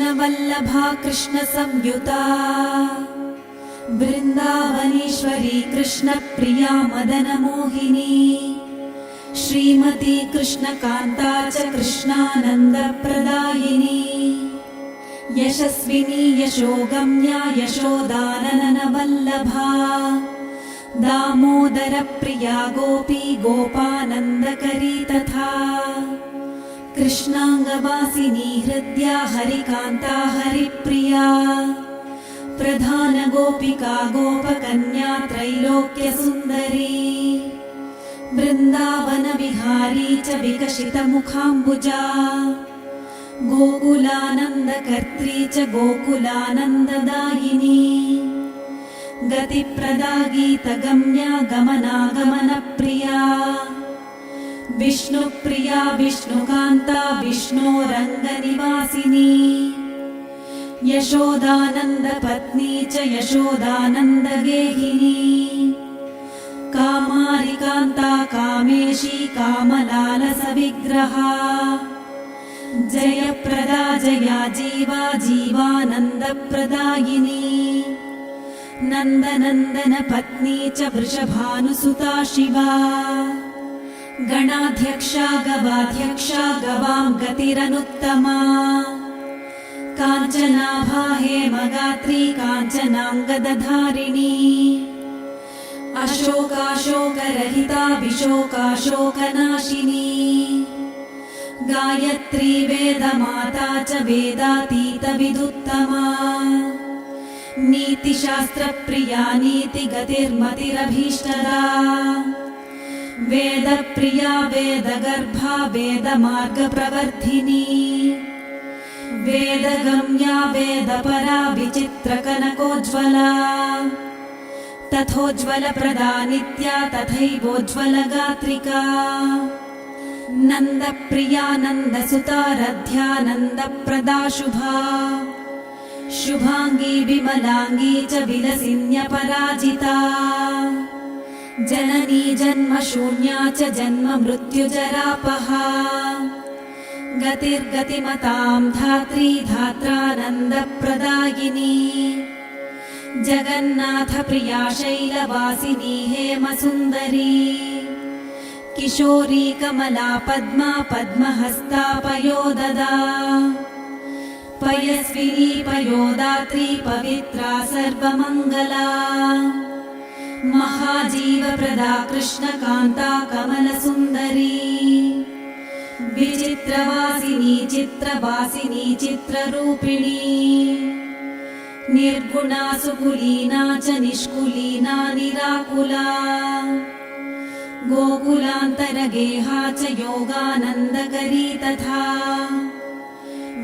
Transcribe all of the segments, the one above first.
कृष्णवल्लभा कृष्णसंयुता वृन्दावनेश्वरी कृष्णप्रिया मदनमोहिनी श्रीमती कृष्णकान्ता च कृष्णानन्दप्रदायिनी यशस्विनी यशोगम्या यशोदाननवल्लभा दामोदरप्रिया गोपी गोपानन्दकरी तथा कृष्णाङ्गवासिनी हृद्या हरिकान्ता हरिप्रिया प्रधानगोपिका गोपकन्या त्रैलोक्यसुन्दरी वृन्दावनविहारी च विकसितमुखाम्बुजा गोकुलानन्दकर्त्री च गोकुलानन्ददायिनी गतिप्रदा गीतगम्या गमनागमनप्रिया विष्णुप्रिया विष्णुकान्ता विष्णोरङ्गनिवासिनी यशोदानन्दपत्नी च यशोदानन्दगेहिनी कामारिकान्ता कामेशी कामलालसविग्रहा जयप्रदा जया जीवा जीवानन्दप्रदायिनी नन्दनन्दनपत्नी च वृषभानुसुता शिवा गणाध्यक्षा गवाध्यक्षा गवां गतिरनुत्तमा काञ्चनाभा हेमगात्री काञ्चनाङ्गदधारिणी अशोकाशोकरहिता विशोकाशोकनाशिनी गायत्री वेदमाता च वेदातीतविदुत्तमा नीतिशास्त्रप्रिया नीतिगतिर्मतिरभीष्टदा वेदप्रिया वेदगर्भा वेदमार्गप्रवर्धिनी वेदगम्या वेदपरा विचित्रकनकोज्ज्वला तथोज्ज्वलप्रदा नित्या तथैवोज्ज्वलगात्रिका नन्दप्रिया नन्दसुता रध्यानन्दप्रदा शुभा शुभांगी विमलांगी च विलसिन्यपराजिता जननी जन्मशून्या च जन्म मृत्युजरापहा गतिर्गतिमतां धात्री धात्रानन्दप्रदायिनी जगन्नाथप्रिया शैलवासिनी हेमसुन्दरी किशोरी कमला पद्मा पद्महस्ता पयोददा पयस्विनी पयोदात्री पवित्रा सर्वमङ्गला महाजीवप्रदा कृष्णकान्ता कमलसुन्दरी विचित्रवासिनी चित्रवासिनी चित्ररूपिणी निर्गुणा सुकुलीना च निष्कुलीना निराकुला गोकुलान्तरगेहा च योगानन्दकरी तथा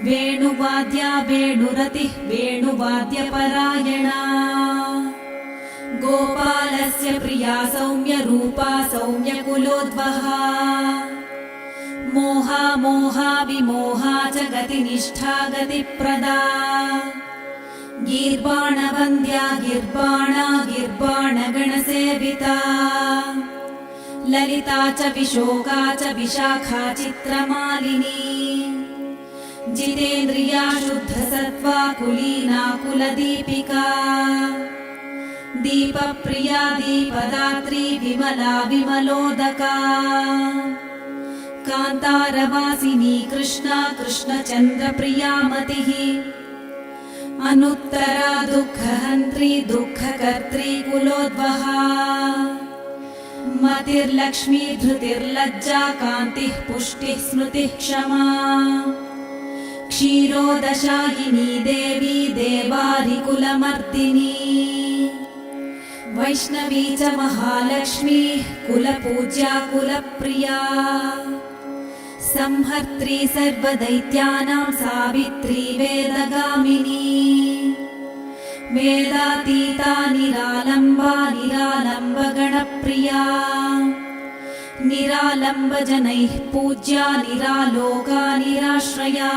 वेणुवाद्या वेणुरतिः वेणुवाद्यपरायणा गोपालस्य प्रिया सौम्यरूपा सौम्यकुलोद्वहा मोहा मोहा विमोहा च गतिनिष्ठा गतिप्रदा गीर्वाणवन्द्या गीर्वाणा गीर्वाणगणसेविता ललिता च विशोका च विशाखा चित्रमालिनी जितेन्द्रिया शुद्धसत्त्वा कुलीना कुलदीपिका दीपप्रिया दीपदात्री विमला विमलोदका कान्तारवासिनी कृष्णा कृष्णचन्द्रप्रिया मतिः अनुत्तरा दुःखहन्त्री दुःखकर्त्री कुलोद्वहा मतिर्लक्ष्मी धृतिर्लज्जा कान्तिः पुष्टिः स्मृतिः क्षमा क्षीरोदशायिनी देवी देवारिकुलमर्दिनी वैष्णवी च महालक्ष्मी कुलपूज्या कुलप्रिया संहर्त्री सर्वदैत्यानां सावित्री वेदगामिनी वेदातीता निरालम्बा निरालम्बगणप्रिया निरालम्बजनैः पूज्या निरालोका निराश्रया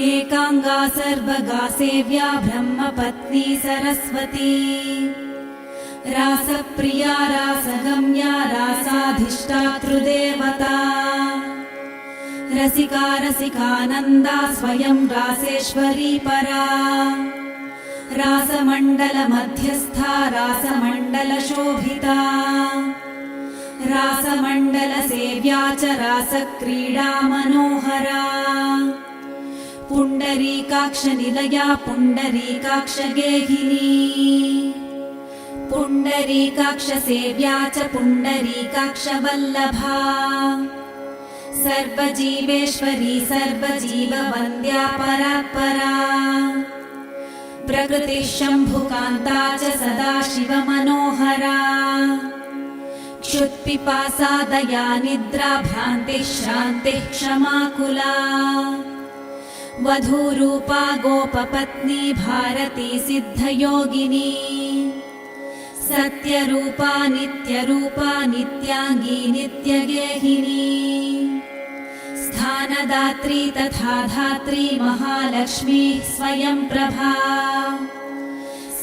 एकांगा सर्वगा सेव्या ब्रह्मपत्नी सरस्वती रासप्रिया रासगम्या रासाधिष्ठातृदेवता रसिका रसिकानन्दा स्वयं रासेश्वरी परा रासमण्डलमध्यस्था रासमण्डलशोभिता रासमण्डलसेव्या च रासक्रीडा मनोहरा पुण्डरीकाक्षनिलया पुण्डरीकाक्षगेहिनी पुण्डरीकाक्षसेव्या च पुण्डरीकाक्षवल्लभा सर्वजीवेश्वरी सर्वजीववन्द्या परात्परा प्रकृतिः शम्भुकान्ता च सदाशिवमनोहरा क्षुत्पिपासा दया निद्रा भ्रान्तिः श्रान्तिः क्षमाकुला वधूरूपा गोपपत्नी भारती सिद्धयोगिनी सत्यरूपा नित्याङ्गी नित्यगेहिनी स्थानदात्री तथा धात्री महालक्ष्मी स्वयं प्रभा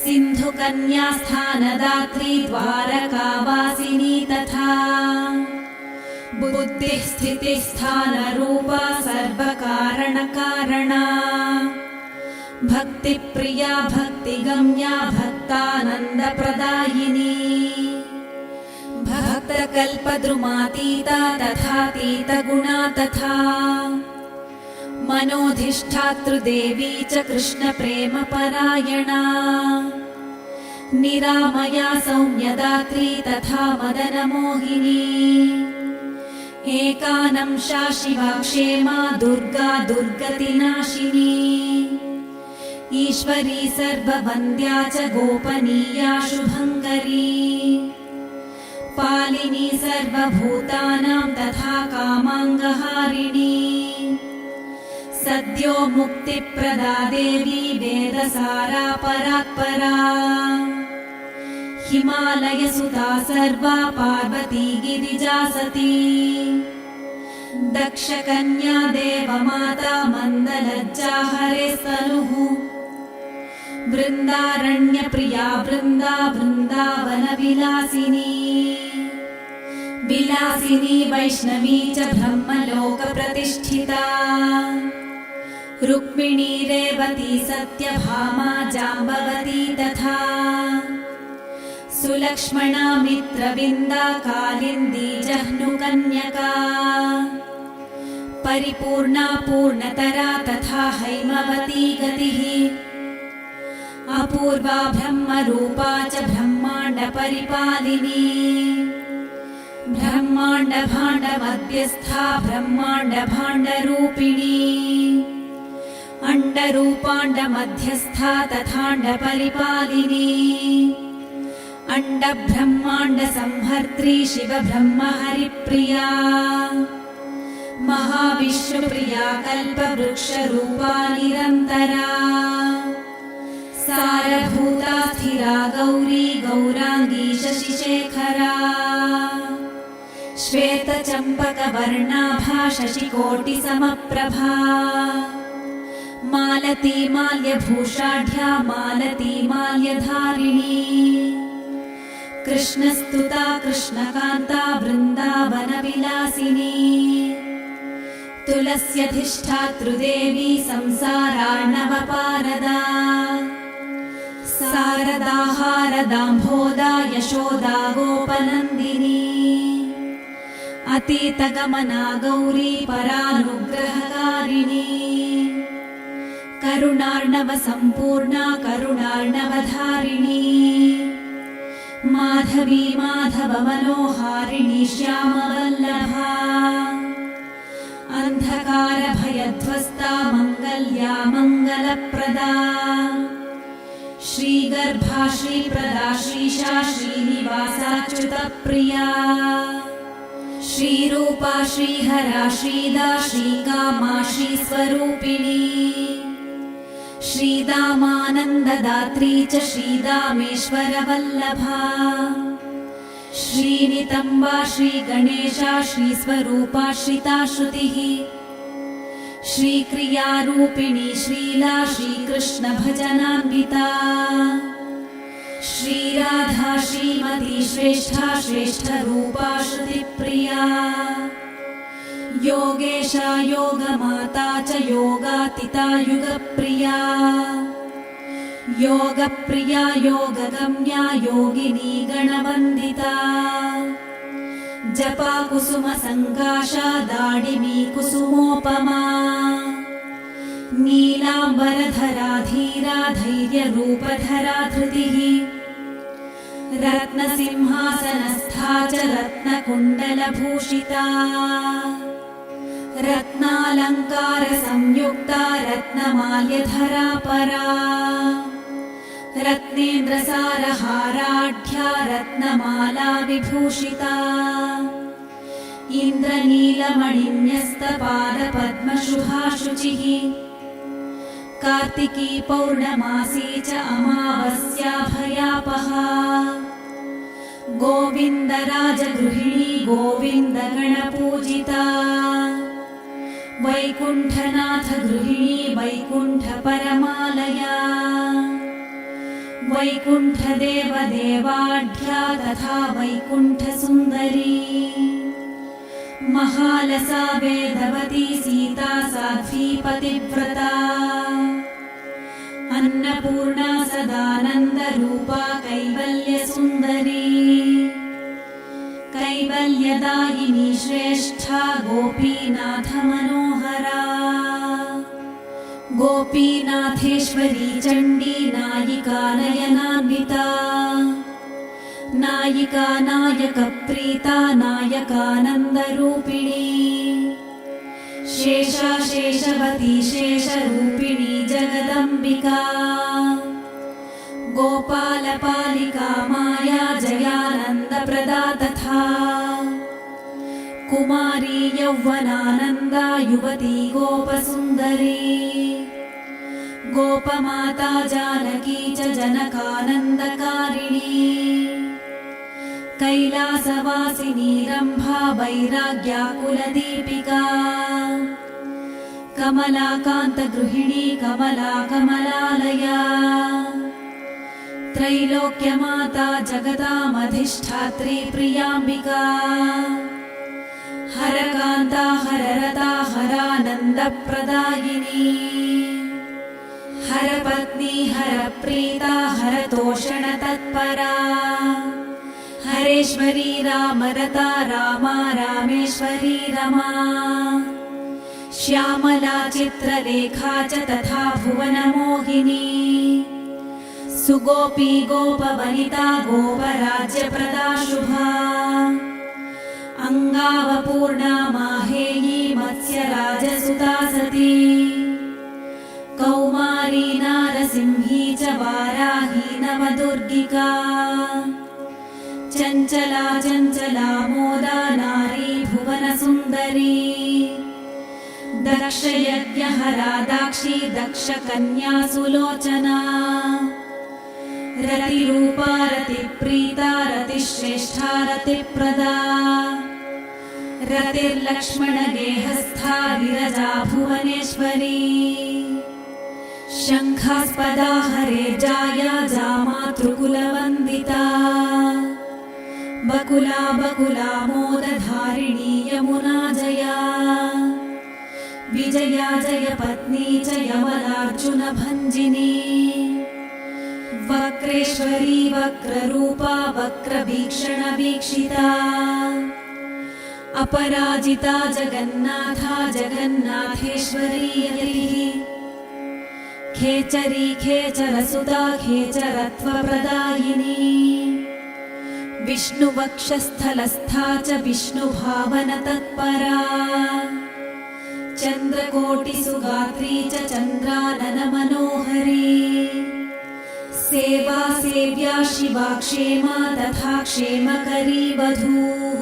सिन्धुकन्या स्थानदात्री द्वारकावासिनी तथा बुद्धिः स्थितिः स्थानरूपा सर्वकारणकारणा भक्तिप्रिया भक्तिगम्या भक्तानन्दप्रदायिनी भक्तकल्पद्रुमातीता तथातीतगुणा तथा मनोधिष्ठातृदेवी च कृष्णप्रेमपरायणा निरामया सौम्यदात्री तथा मदनमोहिनी एकानंशा शिवा क्षेमा दुर्गा दुर्गतिनाशिनी ईश्वरी सर्ववन्द्या च गोपनीया शुभङ्करी पालिनी सर्वभूतानां तथा कामाङ्गहारिणी सद्यो मुक्तिप्रदा देवी वेदसारा परात्परा हिमालयसुता सर्वा पार्वती गिरिजा सती दक्षकन्या देवमाता मन्दलज्जा हरेस्तनुः वृन्दारण्यप्रिया वृन्दावनविलासिनी विलासिनी वैष्णवी च ब्रह्मलोकप्रतिष्ठिता रुक्मिणी रेवती सत्यभामा जाम्बवती तथा सुलक्ष्मणा मित्रविन्दा कालिन्दी जह्नुकन्यका परिपूर्णा पूर्णतरा तथा हैमवती गतिः अपूर्वा ब्रह्मरूपा च ब्रह्माण्डपरिपालिनी ब्रह्माण्डभाण्डमध्यस्था ब्रह्माण्डभाण्डरूपिणी अण्डरूपाण्डमध्यस्था तथाण्डपरिपालिनी अण्डब्रह्माण्डसंहर्त्री शिवब्रह्महरिप्रिया महाविष्णुप्रिया कल्पवृक्षरूपा निरन्तरा सारभूता स्थिरा गौरी गौराङ्गी शशिशेखरा श्वेतचम्पकवर्णाभा शशिकोटिसमप्रभा मालती माल्यभूषाढ्या मालती माल्यधारिणी कृष्णस्तुता कृष्णकान्ता वृन्दावनविलासिनी तुलस्यधिष्ठातृदेवी संसारार्णवपारदा सारदाहारदाम्भोदा यशोदा गोपनन्दिनी अतीतगमना गौरी परानुग्रहकारिणी करुणार्णव सम्पूर्णा करुणार्णवधारिणी माधवी माधवमनोहारिणी श्यामवल्लभा अन्धकारभयध्वस्ता मङ्गल्या मङ्गलप्रदा श्रीगर्भा श्रीप्रदा श्रीशा श्रीनिवासाच्युतप्रिया श्रीरूपा श्रीहरा श्रीदा श्रीकामा श्रीस्वरूपिणी श्रीदामानन्ददात्री च श्रीदामेश्वरवल्लभा श्रीनितम्बा श्रीगणेशा श्रीस्वरूपा श्रिताश्रुतिः श्रीक्रियारूपिणी श्रीला श्रीकृष्णभजनान्विता श्रीराधा श्रीमती श्रेष्ठा श्रेष्ठरूपा श्रुतिप्रिया योगेशा योगमाता च योगातिता युगप्रिया योगप्रिया योगगम्या योगिनी गणवन्दिता जपा कुसुमसङ्काशा दाडिमी कुसुमोपमा नीलाम्बरधरा धीरा धैर्यरूपधरा धृतिः रत्नसिंहासनस्था च रत्नकुण्डलभूषिता रत्नालङ्कारसंयुक्ता रत्नमाल्यधरा परा रत्नेन्द्रसारहाराढ्या रत्नमाला विभूषिता इन्द्रनीलमणिन्यस्तपादपद्मशुभाशुचिः कार्तिकी पौर्णमासी च अमावस्याभयापहा गोविन्दराजगृहिणी गोविन्दगणपूजिता वैकुण्ठनाथगृहिणी वैकुण्ठपरमालया वैकुण्ठदेवदेवाढ्या तथा वैकुण्ठसुन्दरी महालसा वेदवती सीता साध्वीपतिव्रता अन्नपूर्णा सदानन्दरूपा कैवल्यसुन्दरी कैवल्यदायिनी श्रेष्ठा गोपीनाथमनोहरा गोपीनाथेश्वरी चण्डी नायिका नयनान्विता नायिका नायकप्रीता नायकानन्दरूपिणी शेषा शेषवती शेषरूपिणी जगदम्बिका गोपालपालिका माया जयानन्दप्रदा तथा कुमारी यौवनानन्दा युवती गोपसुन्दरी गोपमाता जानकी च जनकानन्दकारिणी कैलासवासिनी रम्भा वैराग्याकुलदीपिका कमलाकान्तगृहिणी कमला कमलालया त्रैलोक्यमाता जगतामधिष्ठात्री प्रियाम्बिका हरकान्ता हररता हरानन्दप्रदायिनी हरपत्नी हरप्रीता हरतोषणतत्परा हरेश्वरी रामरता रामा रामेश्वरी रमा श्यामला चित्रलेखा च तथा भुवनमोहिनी सुगोपी गोपवनिता गोपराज्यप्रदा शुभा अङ्गावपूर्णा माहेयी मत्स्यराजसुता सती कौमारी नारसिंही च वाराही नवदुर्गिका चञ्चला चञ्चला मोदा नारी भुवनसुन्दरी दक्षयज्ञहरा दाक्षी दक्षकन्या सुलोचना रतिरूपा रतिप्रीता रतिश्रेष्ठा रतिप्रदा रतिर्लक्ष्मणगेहस्था विरजा भुवनेश्वरी शङ्खास्पदा हरेर्जाया जामातृकुलवन्दिता बकुला बकुला मोदधारिणी यमुना जया विजया जयपत्नी च यमलार्जुनभञ्जिनी वक्रेश्वरी वक्ररूपा वक्रवीक्षणवीक्षिता अपराजिता जगन्नाथा जगन्नाथेश्वरी यतिः खेचरी खेचरसुता खेचरत्वप्रदायिनी विष्णुवक्षस्थलस्था च विष्णुभावनतत्परा चन्द्रकोटिसुगात्री च चन्द्राननमनोहरी सेवा सेव्या शिवा क्षेमा तथा क्षेमकरी वधूः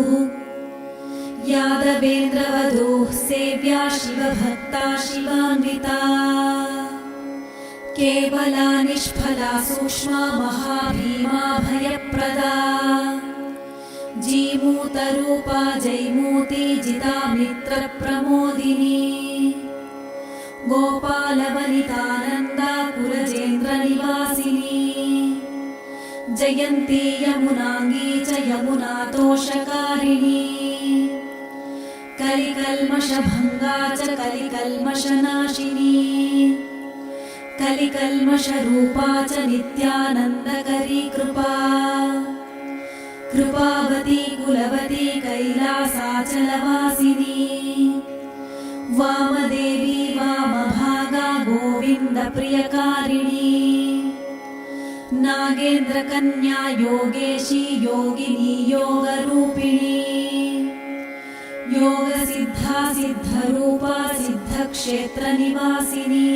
यादवेन्द्रवधूः सेव्या शिवभक्ता शिवान्विता केवला निष्फला सूक्ष्मा महाभीमा भयप्रदा जीमूतरूपा जैमूती जिता मित्रप्रमोदिनी गोपालवनितानन्दा कुलजेन्द्रनिवासिनी जयन्ती यमुनाङ्गी च यमुनातोषकारिणी कलिकल्मषभङ्गा च कलिकल्मषनाशिनी कलिकल्मषरूपा च नित्यानन्दकरी कृपा कृपावती कुलवती कैलासाचलवासिनी वामदेवी वामभागा गोविन्दप्रियकारिणी नागेन्द्रकन्या योगेशी योगिनी योगरूपिणी योगसिद्धा सिद्धरूपा सिद्धक्षेत्रनिवासिनी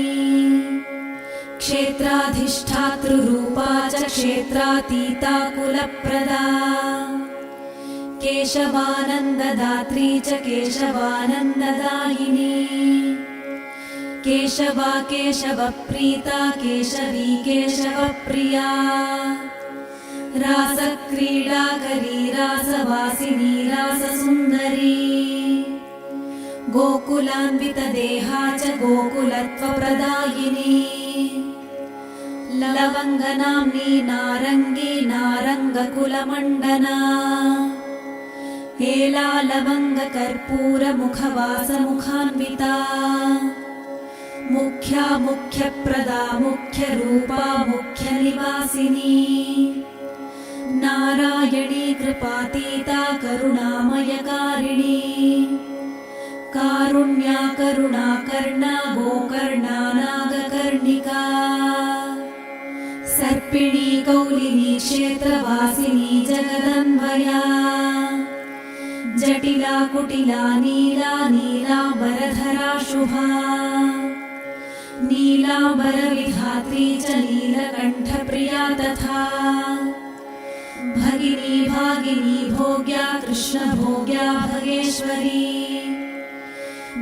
क्षेत्राधिष्ठातृरूपा च क्षेत्रातीता कुलप्रदा केशवानन्ददात्री च केशवानन्ददायिनी केशवा केशवप्रीता केशवी केशवप्रिया रासक्रीडाकरी रासवासिनी राससुन्दरी गोकुलान्वितदेहा च गोकुलत्वप्रदायिनी लवङ्गनाम्नी नारङ्गी नारङ्गकुलमण्डना हेलालवङ्गकर्पूरमुखवासमुखान्विता मुख्या मुख्यप्रदा मुख्यरूपा मुख्यनिवासिनी नारायणी कृपातीता करुणामयकारिणी कारुण्या करुणाकर्णा गोकर्णा नागकर्णिका सर्पिणी कौलिनी क्षेत्रवासिनी जगदन्वया जटिला कुटिला नीला नीलाम्बरधरा शुभा नीलाम्बरविधात्री च नीलकण्ठप्रिया तथा भगिनी भागिनी भोग्या कृष्णभोग्या भगेश्वरी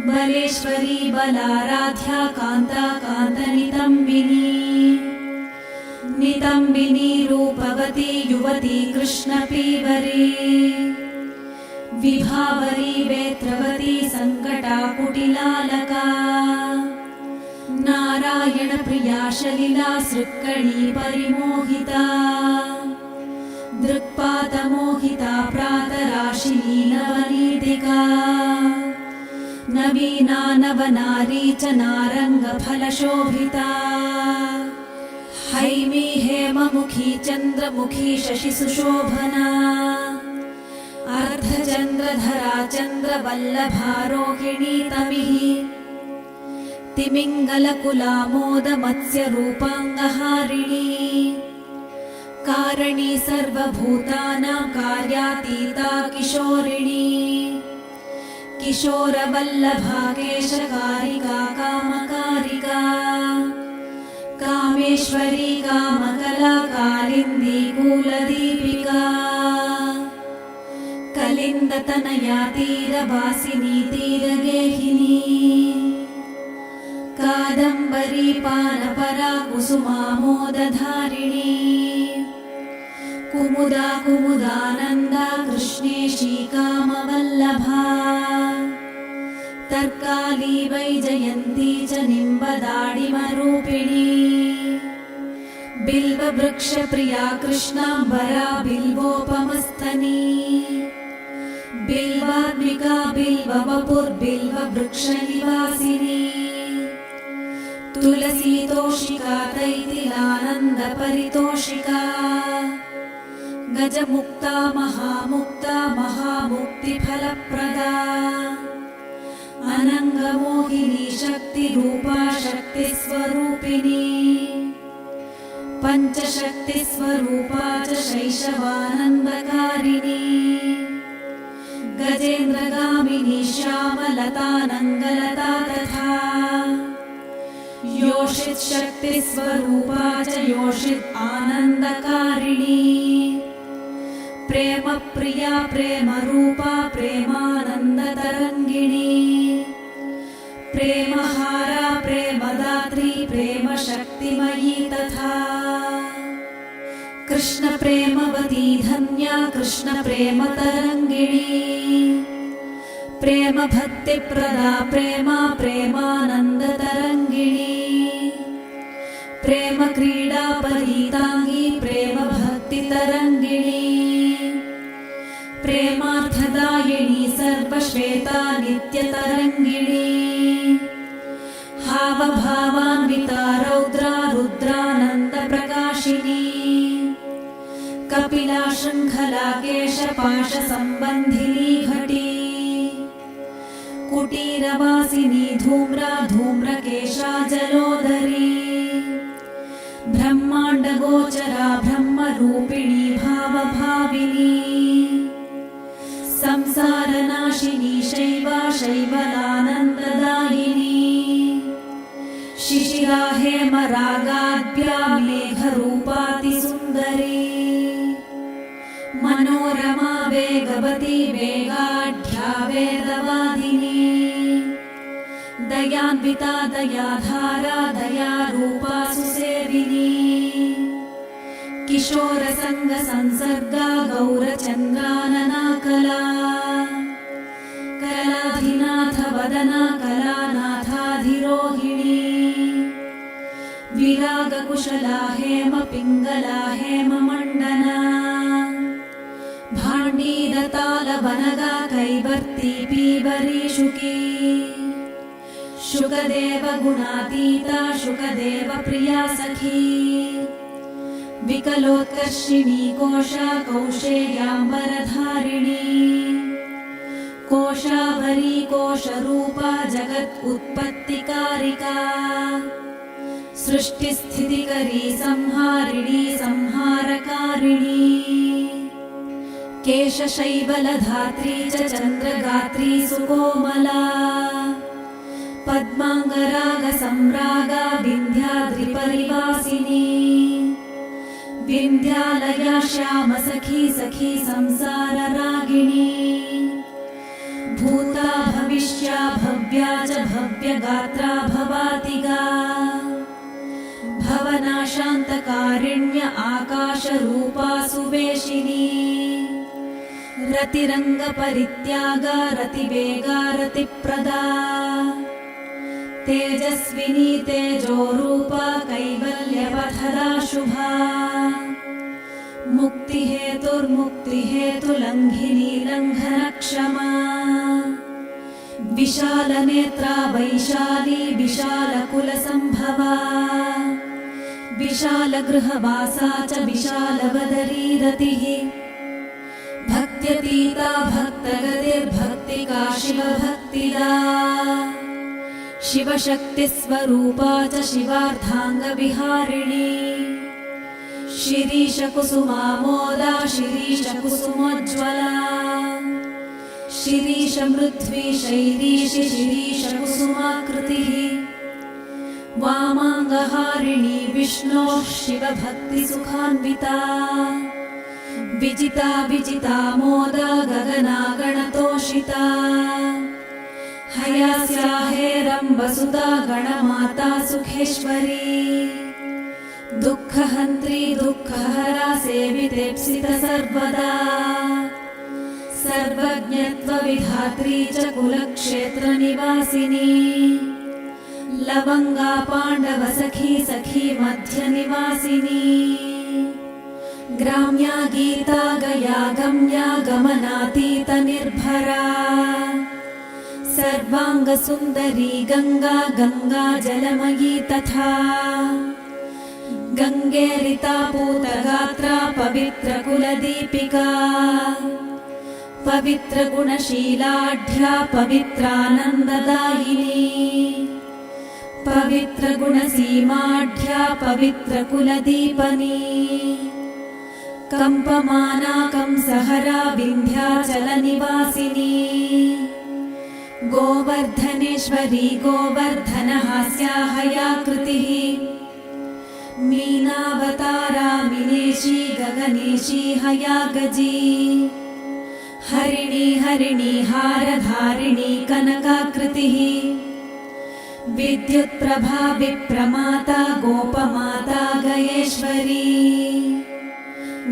बलेश्वरी बलाराध्या कान्ता कान्तनितम्बिनी नितम्बिनी रूपवती युवती कृष्णपीवरी विभावरी वेत्रवती सङ्कटाकुटिलालका नारायणप्रिया शलिला सृक्कणी परिमोहिता दृक्पातमोहिता प्रातराशिनी नवनीतिका नवीना नवनारी च नारङ्गफलशोभिता हैमी हेममुखी चन्द्रमुखी शशिसुशोभना अर्धचन्द्रधरा चन्द्रवल्लभारोहिणी तमिः तिमिङ्गलकुलामोदमत्स्यरूपाङ्गहारिणी कारिणी सर्वभूतानां कार्यातीता किशोरिणी किशोरवल्लभा केशकारिका कामकारिका कामेश्वरी कामकला कालिन्दी कूलदीपिका कलिन्दतनया तीरवासिनी तीरगेहिनी कादम्बरी पानपरा कुसुमामोदधारिणी कुमुदा कुमुदानन्दा कृष्णेशी कामवल्लभा तर्काली वैजयन्ती च निम्बदाडिमरूपिणी बिल्ववृक्षप्रिया कृष्णाम्बरा बिल्वोपमस्तनी बिल्वात्मिका बिल्ववपुर्बिल्ववृक्षनिवासिनी तुलसीतोषिका तैतिलानन्दपरितोषिका गजमुक्ता महामुक्ता महामुक्तिफलप्रदा अनङ्गमोहिनी शक्तिरूपा शक्तिस्वरूपिणी पञ्चशक्तिस्वरूपा च शैशवानन्दकारिणी गजेन्द्रगामिनी श्यामलतानङ्गलता तथा योषित् शक्तिस्वरूपा च योषित् आनन्दकारिणी प्रेमप्रिया प्रेमरूपा प्रेमानन्दतरङ्गिणी प्रेमहारा प्रेमदात्री प्रेमशक्तिमयी तथा कृष्णप्रेमवती धन्या कृष्णप्रेमतरङ्गिणी प्रेमभक्तिप्रदा प्रेमा प्रेमानन्दतरङ्गिणी प्रेमक्रीडापरीताङ्गी प्रेमभक्तितरङ्गिणी प्रेमार्थद सर्वदायिनी सर्वश्वेता नित्यतरङ्गिणी हावभावान्विता रौद्रा रुद्रानन्दप्रकाशिनी कपिला शृङ्खला केशपाशसम्बन्धिनी घटी कुटीरवासिनी धूम्रा धूम्रकेशा जलोदरी ब्रह्माण्डगोचरा ब्रह्मरूपिणी भावभाविनी संसारनाशिनी शैवा शैवलानन्ददायिनी शिशिरा हेमरागाभ्या मेघरूपातिसुन्दरी मनोरमा वेगवती वेगाढ्या वेदवादिनी दयान्विता दयाधारा दयारूपा सुसेविनी किशोरसङ्गसंसर्गा गौरचन्द्रानना कला कलाधिनाथ वदना कलानाथाधिरोहिणी विरागकुशला हेम पिङ्गला हेममण्डना भाण्डीदतालवनगा कैवर्ती पीवरीशुकी शुकदेव गुणातीता शुकदेव प्रिया सखी विकलोत्कर्षिणी कोशा कौशेयाम्बरधारिणी कोशावरी कोशरूपा जगत् उत्पत्तिकारिका सृष्टिस्थितिकरी संहारिणी संहारकारिणी केशशैवलधात्री च चन्द्रगात्री सुकोमला पद्माङ्गरागसम्रागा विन्ध्याद्रिपरिवासिनी विन्ध्यालया श्यामसखी सखी संसाररागिणी भूता भविष्या भव्या च भव्यगात्रा भवातिगा भवनाशान्तकारिण्य आकाशरूपा सुवेशिनी रतिरङ्गपरित्यागा रतिवेगा रतिप्रदा तेजस्विनी तेजोरूपा कैवल्यपथदा शुभा मुक्तिहेतुर्मुक्तिहेतुलङ्घिनी लङ्घनक्षमा विशालनेत्रा वैशाली विशालकुलसम्भवा विशालगृहवासा च विशालवदरी रतिः भक्त्यतीता भक्तगतिर्भक्तिका शिवभक्तिदा शिवशक्तिस्वरूपा च शिवार्धाङ्गविहारिणी शिरीशकुसुमामोदा शिरीशकुसुमोज्ज्वला शिरीशमृद्वी शैरीशि शिरीशकुसुमाकृतिः वामाङ्गहारिणी विष्णोः शिवभक्तिसुखान्विता विजिता विजितामोदा गगनागणतोषिता हयास्या हेरम्बसुता गणमाता सुखेश्वरी दुःखहन्त्री दुःखहरा सेवितेप्सित सर्वदा सर्वज्ञत्वविधात्री च कुलक्षेत्रनिवासिनी लवङ्गा पाण्डवसखी सखी मध्यनिवासिनी ग्राम्या गीता गया गम्या गमनातीतनिर्भरा सर्वाङ्गसुन्दरी गङ्गा गङ्गा जलमयी तथा गङ्गेरिता पूतगात्रा पवित्रकुलदीपिका पवित्रगुणशीलाढ्या पवित्रानन्ददायिनी पवित्रगुणसीमाढ्या पवित्रकुलदीपनी कम्पमाना कंसहरा विन्ध्याचलनिवासिनी गोवर्धनेश्वरी गोवर्धनहास्या हयाकृतिः मीनावतारा मिनेशी गगनेशी हयागजी हरिणी हरिणी हारधारिणी कनकाकृतिः विद्युत्प्रभा विप्रमाता गोपमाता गयेश्वरी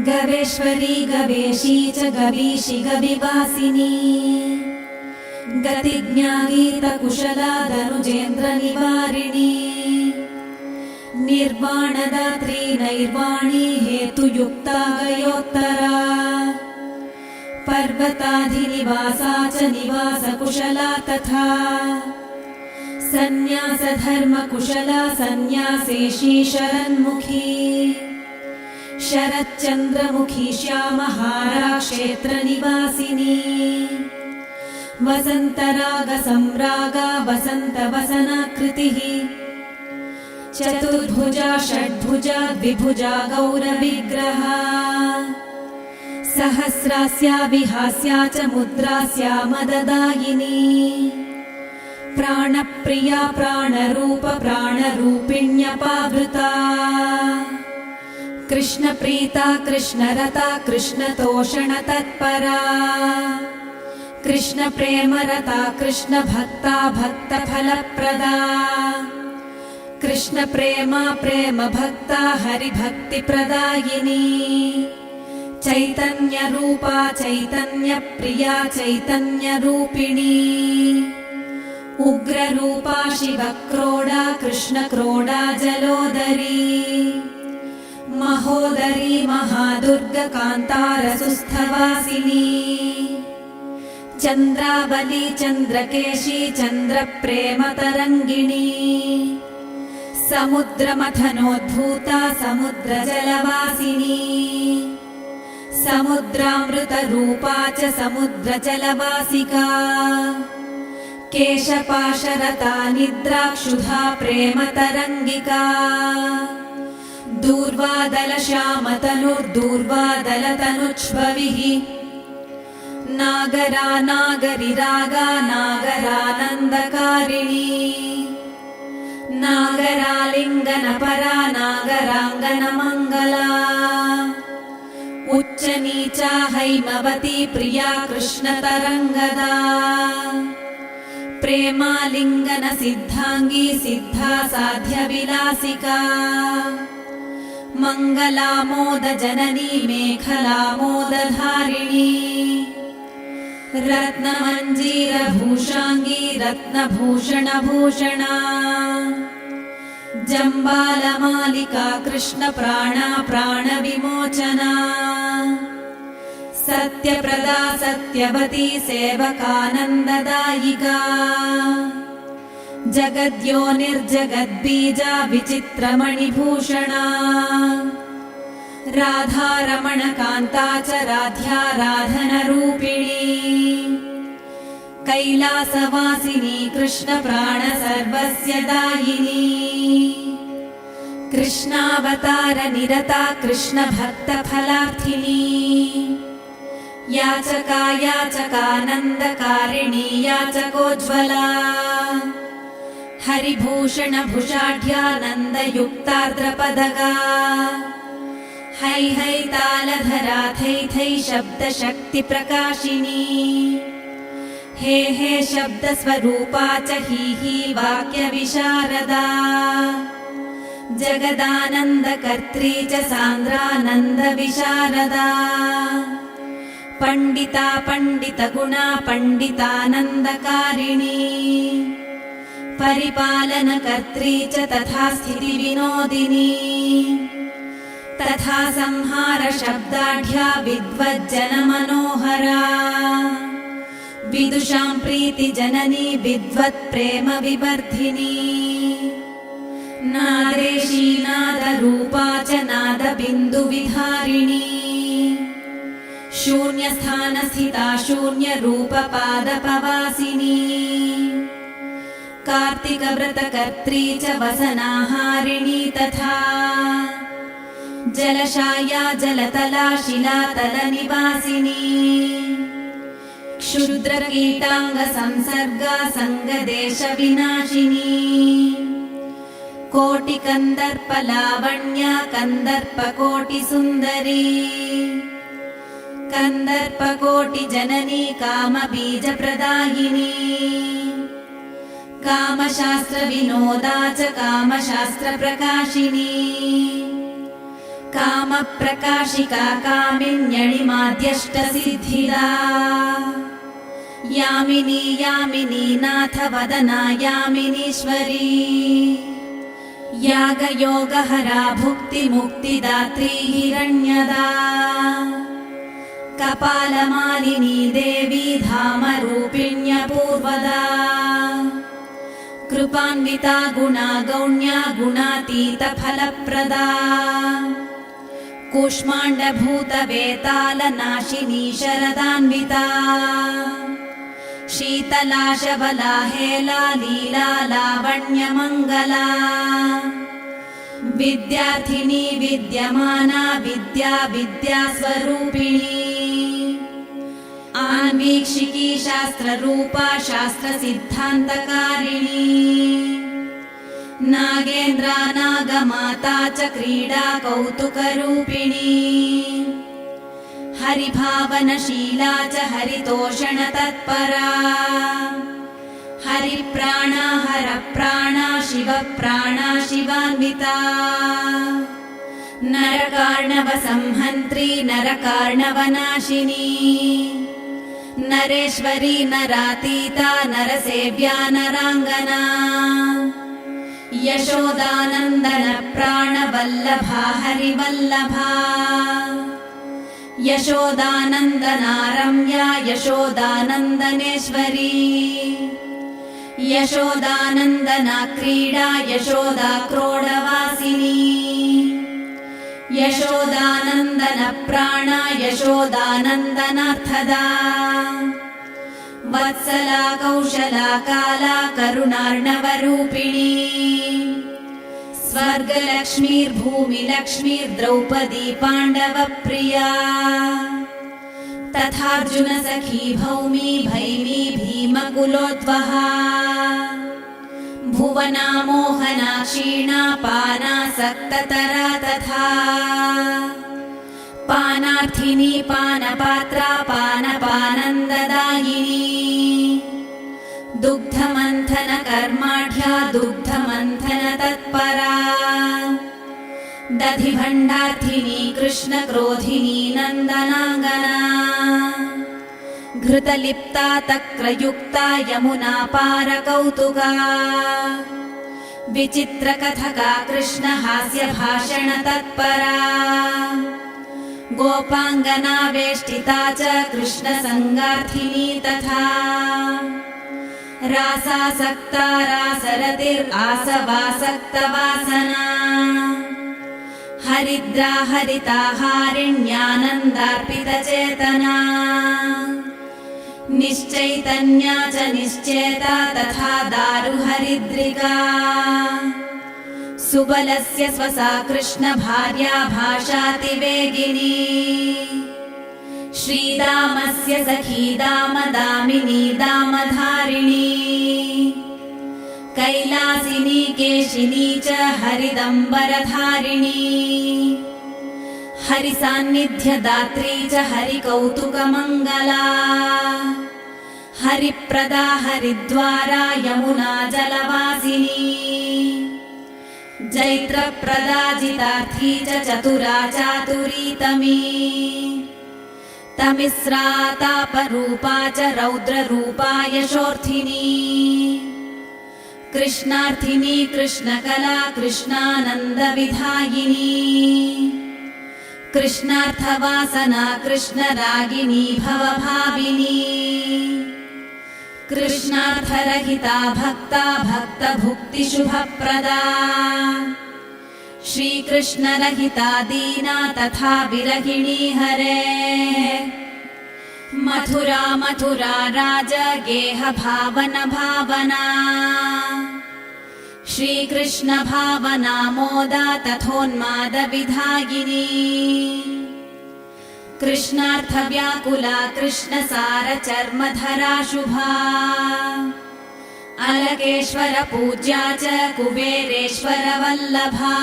गवेश्वरी गवेशी च गवीषि गविवासिनी गतिज्ञागीतकुशला धनुजेन्द्रनिवारिणी निर्वाणदात्री नैर्वाणी हेतुयुक्ता गयोत्तरा पर्वताधिनिवासा च निवासकुशला तथा सन्न्यासधर्मकुशला सन्न्यासेशी शरन्मुखी शरच्चन्द्रमुखी श्यामहारा क्षेत्रनिवासिनी वसन्तरागसम्रागा वसन्तवसनाकृतिः चतुर्भुजा षड्भुजा द्विभुजा गौरविग्रहा सहस्रास्या विहास्या च मुद्रास्या मददायिनी प्राणप्रिया प्राणरूप प्राणरूपिण्यपावृता कृष्णप्रीता कृष्णरता कृष्णतोषणतत्परा कृष्णप्रेमरता कृष्णभक्ता भक्तफलप्रदा कृष्णप्रेमा प्रेमभक्ता हरिभक्तिप्रदायिनी चैतन्यरूपा चैतन्यप्रिया चैतन्यरूपिणी उग्ररूपा शिवक्रोडा कृष्णक्रोडा जलोदरी महोदरी महादुर्गकान्तारसुस्थवासिनी चन्द्रावली चन्द्रकेशी चन्द्रप्रेमतरङ्गिणी समुद्रमथनोद्भूता समुद्रजलवासिनी समुद्रामृतरूपा च समुद्रजलवासिका केशपाशरता निद्राक्षुधा प्रेमतरङ्गिका दूर्वादलश्यामतनुर्दूर्वादलतनुच्छ्वविः नागरा नागरिरागा नागरानन्दकारिणी नागरालिङ्गनपरा नागराङ्गनमङ्गला उच्चनीचा हैमवती प्रिया कृष्णतरङ्गदा प्रेमालिङ्गनसिद्धाङ्गी सिद्धा साध्यविलासिका मङ्गलामोदजननी मेखलामोदधारिणी रत्नमञ्जीरभूषाङ्गी रत्नभूषणभूषणा जम्बालमालिका कृष्णप्राणा प्राणविमोचना सत्यप्रदा सत्यवती सेवकानन्ददायिका जगद्योनिर्जगद्बीजा विचित्रमणिभूषणा राधारमणकान्ता च राध्याराधनरूपिणी कैलासवासिनी कृष्णप्राणसर्वस्य दायिनी कृष्णावतारनिरता कृष्णभक्तफलार्थिनी याचका याचकानन्दकारिणी याचकोज्ज्वला हरिभूषणभुषाढ्यानन्दयुक्तार्द्रपदगा है है तालधरा थै थै शब्दशक्तिप्रकाशिनी हे हे शब्दस्वरूपा च ही वाक्यविशारदा जगदानन्दकर्त्री च सान्द्रानन्दविशारदा पण्डिता पण्डितगुणा पण्डितानन्दकारिणी परिपालनकर्त्री च तथा स्थितिविनोदिनी तथा संहारशब्दाढ्या विद्वज्जनमनोहरा विदुषां प्रीतिजननी विद्वत्प्रेमविवर्धिनी नादेशी नादरूपा च नादबिन्दुविधारिणी शून्यस्थानस्थिता शून्यरूपपादपवासिनी कार्तिकव्रतकर्त्री च वसनाहारिणी तथा जलशाया जलतला शिलातलनिवासिनी क्षुद्रकीटाङ्गसंसर्गा सङ्गदेशविनाशिनी कोटिकन्दर्पलावण्या कन्दर्पकोटिसुन्दरी कन्दर्पकोटिजननी कामबीजप्रदायिनी कामशास्त्रविनोदा च कामशास्त्रप्रकाशिनी कामप्रकाशिका कामिन्यणिमाद्यष्टसिद्धिदा यामिनी यामिनी नाथवदना यामिनीश्वरी यागयोगहरा भुक्तिमुक्तिदात्री हिरण्यदा कपालमालिनी देवी धामरूपिण्यपूर्वदा कृपान्विता गुणा गौण्या गुणातीतफलप्रदा कूष्माण्डभूतवेतालनाशिनी शरदान्विता शीतला शबला हेला लीला लावण्यमङ्गला विद्यार्थिनी विद्यमाना विद्या विद्यास्वरूपिणी आन्वीक्षिकी शास्त्ररूपा शास्त्रसिद्धान्तकारिणी नागेन्द्रा नागमाता च क्रीडा कौतुकरूपिणी हरिभावनशीला च हरितोषणतत्परा हरिप्राणा हरप्राणा शिवप्राणा शिवान्विता नरकार्णवसंहन्त्री नरकार्णवनाशिनी नरेश्वरी नरातीता नरसेव्या नराङ्गना यशोदानन्दन प्राणवल्लभा हरिवल्लभा यशोदानन्दना रम्या यशोदानन्दनेश्वरी यशोदानन्दना क्रीडा यशोदा क्रोडवासिनी यशोदानन्दन प्राणा यशोदानन्दनार्थदा वत्सला कौशला काला करुणार्णवरूपिणी स्वर्गलक्ष्मीर्भूमिलक्ष्मीर्द्रौपदी पाण्डवप्रिया तथार्जुन सखी भौमी भैमी भीमकुलोद्वहा भुवना मोहना क्षीणा पानासक्ततरा तथा पानार्थिनी पानपात्रा पानपानन्ददायिनी दुग्धमन्थन कर्माढ्या दुग्धमन्थन तत्परा दधिभण्डार्थिनी कृष्णक्रोधिनी नन्दनाङ्गना घृतलिप्ता तक्रयुक्ता यमुना पारकौतुका विचित्रकथका कृष्णहास्यभाषण तत्परा गोपाङ्गना वेष्टिता च कृष्णसङ्गार्थिनी तथा रासासक्ता रासरतिरासवासक्तवासना हरिद्रा हरिताहारिण्यानन्दार्पितचेतना निश्चैतन्या च निश्चेता तथा दारुहरिद्रिका सुबलस्य स्वसा कृष्णभार्या भाषातिवेगिनी श्रीदामस्य सखी दामदामिनी दामधारिणी कैलासिनी केशिनी च हरिदम्बरधारिणी हरिसान्निध्यदात्री च हरिकौतुकमङ्गला हरिप्रदा हरिद्वारा यमुना जलवासिनी जैत्रप्रदा जितार्थी च चतुरा चातुरीतमी तमिस्रा तापरूपा च रौद्ररूपा यशोर्थिनी कृष्णार्थिनी कृष्णकला कृष्णानन्दविधायिनी कृष्णार्थवासना कृष्णरागिनी भवभाविनी कृष्णार्थरहिता भक्ता भक्तभुक्तिशुभप्रदा श्रीकृष्णरहिता दीना तथा विरहिणी हरे मथुरा मथुरा राज गेह भावन भावना श्रीकृष्ण भावना मोदा तथोन्माद विधायिनी कृष्णार्थ व्याकुला कृष्णसार चर्मधरा शुभा अलकेश्वर पूज्या च कुबेरेश्वर वल्लभा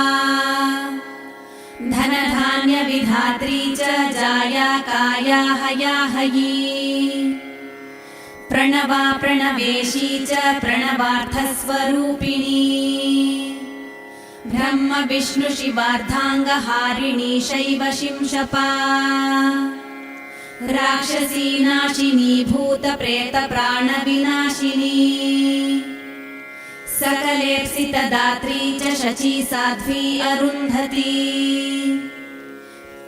धनधान्य विधात्री च जाया काया हया हयी प्रणवा प्रणवेशी च प्रणवार्थस्वरूपिणी ब्रह्म विष्णु शिवार्धांगहारिणी शैव शिंशपा राक्षसी नाशिनी भूत प्रेत प्राण विनाशिनी सकलेप्सितदात्री च शची साध्वी अरुन्धती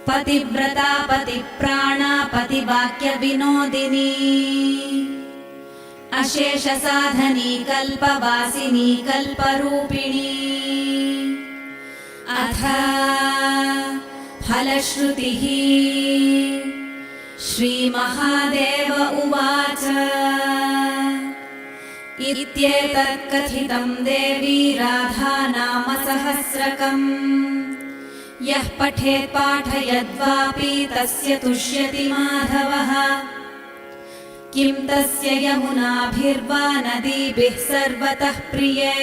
पतिव्रता पतिप्राणा पतिवाक्यविनोदिनी अशेषसाधनी कल्पवासिनी कल्परूपिणी अथ फलश्रुतिः श्रीमहादेव उवाच इत्येतत् कथितं देवी राधा नाम सहस्रकम् यः पठेत् पाठयद्वापि तस्य तुष्यति माधवः किं तस्य यमुनाभिर्वा नदीभिः सर्वतः प्रिये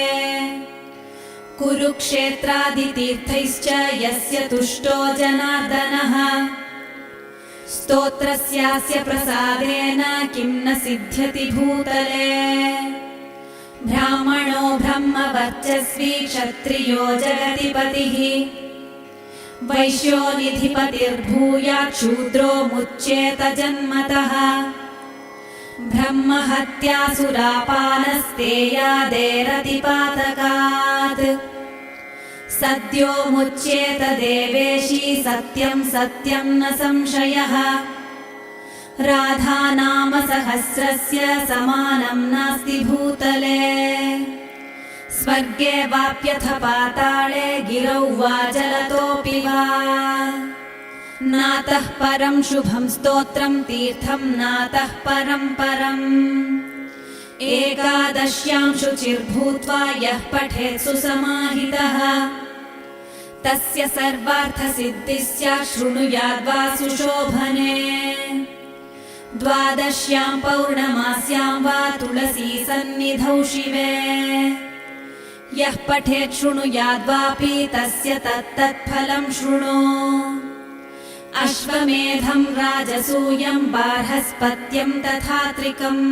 कुरुक्षेत्रादितीर्थैश्च यस्य तुष्टो जनार्दनः स्तोत्रस्यास्य प्रसादेन किं न सिद्ध्यति भूतले ब्राह्मणो ब्रह्मवर्चस्वी क्षत्रियो जगतिपतिः वैश्यो निधिपतिर्भूयात् शूद्रो मुच्येत जन्मतः ब्रह्महत्यासुरापानस्तेयादेरतिपातकात् सद्यो मुच्येत देवेशी सत्यं सत्यं न संशयः राधा नाम सहस्रस्य समानं नास्ति भूतले स्वर्गे वाप्यथ पाताळे गिरौ वा जलतोऽपि वा नातः परं शुभं स्तोत्रं तीर्थं नातः परं परम् एकादश्यां शुचिर्भूत्वा यः पठेत् सुसमाहितः तस्य सर्वार्थसिद्धिः स्यात् शृणुयाद्वा सुशोभने द्वादश्यां पौर्णमास्यां वा तुलसी सन्निधौ शिवे यः पठेत् शृणुयाद्वापि तस्य तत्तत्फलं शृणु अश्वमेधं राजसूयं बार्हस्पत्यं तथात्रिकम्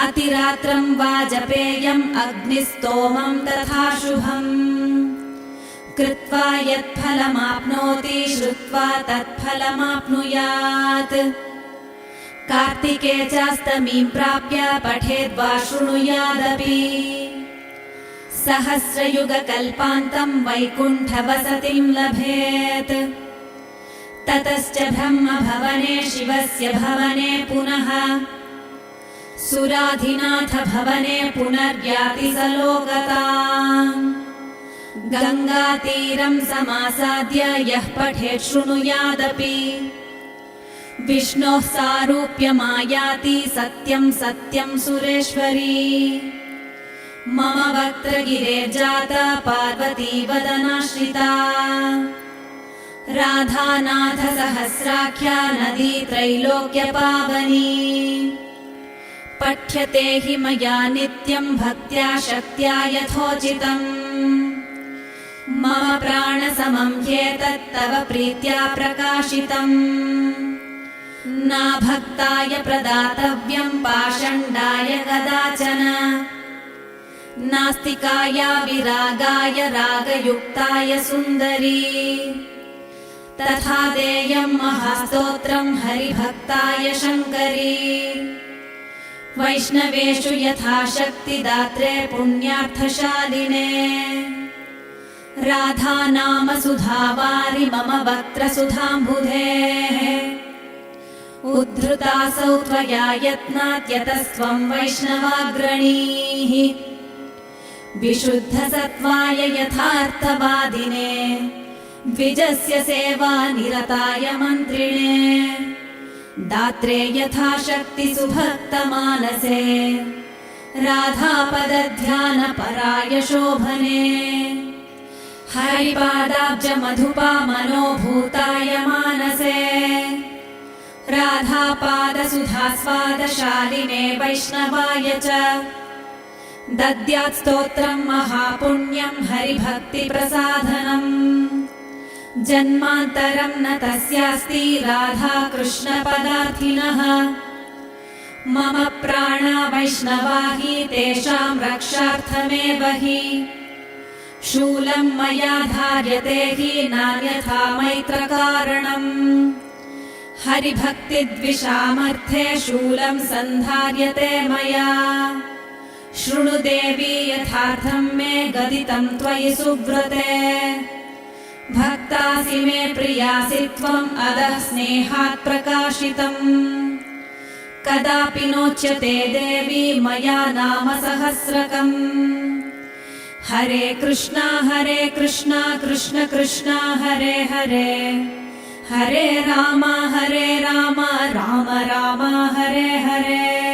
अतिरात्रं वाजपेयम् अग्निस्तोमं तथा शुभम् कृत्वा यत्फलमाप्नोति श्रुत्वा तत्फलमाप्नुयात् कार्तिके चास्तमीं प्राप्य पठेद्वा शृणुयादपि सहस्रयुगकल्पान्तं वैकुण्ठवसतिं लभेत् ततश्च ब्रह्मभवने शिवस्य भवने पुनः सुराधिनाथ भवने पुनर्याति स लोकताम् गङ्गातीरं समासाद्य यः पठेत् शृणुयादपि विष्णोः सारूप्यमायाति सत्यं सत्यं सुरेश्वरी मम वक्त्रगिरेर्जाता पार्वती वदनाश्रिता राधानाथ सहस्राख्या नदी त्रैलोक्यपावनी पठ्यते हि मया नित्यं भक्त्या शक्त्या यथोचितम् मम प्राणसमं ह्येतत् तव प्रीत्या प्रकाशितम् नाभक्ताय प्रदातव्यं पाषण्डाय कदाचन नास्तिकाय विरागाय रागयुक्ताय सुन्दरी तथा देयं महास्तोत्रं हरिभक्ताय शङ्करी वैष्णवेषु यथाशक्ति दात्रे पुण्यार्थशालिने राधा नाम सुधावारि मम वक्त्रसुधाम्बुधेः उद्धृतासौ त्वया यत्नात् यतस्त्वं वैष्णवाग्रणीः विशुद्धसत्त्वाय यथार्थवादिने द्विजस्य सेवा निरताय मन्त्रिणे दात्रे यथाशक्ति सुभक्तमानसे राधापदध्यानपराय शोभने हरिपादाब्जमधुपा मनोभूताय मानसे राधापादसुधास्वादशालिने वैष्णवाय च दद्यात् स्तोत्रं महापुण्यं हरिभक्तिप्रसाधनम् जन्मान्तरं न तस्यास्ति राधा कृष्णपदार्थिनः मम प्राणा वैष्णवा हि तेषां रक्षार्थमेव हि शूलं मया धार्यते हि नान्यथा मैत्रकारणम् हरिभक्तिद्विषामर्थे शूलं सन्धार्यते मया शृणु देवी यथार्थं मे गदितं त्वयि सुव्रते भक्तासि मे प्रियासि त्वम् अधः स्नेहात् प्रकाशितम् कदापि नोच्यते देवी मया नाम सहस्रकम् हरे कृष्णा कृष्ण कृष्ण हरे हरे हरे राम राम राम हरे हरे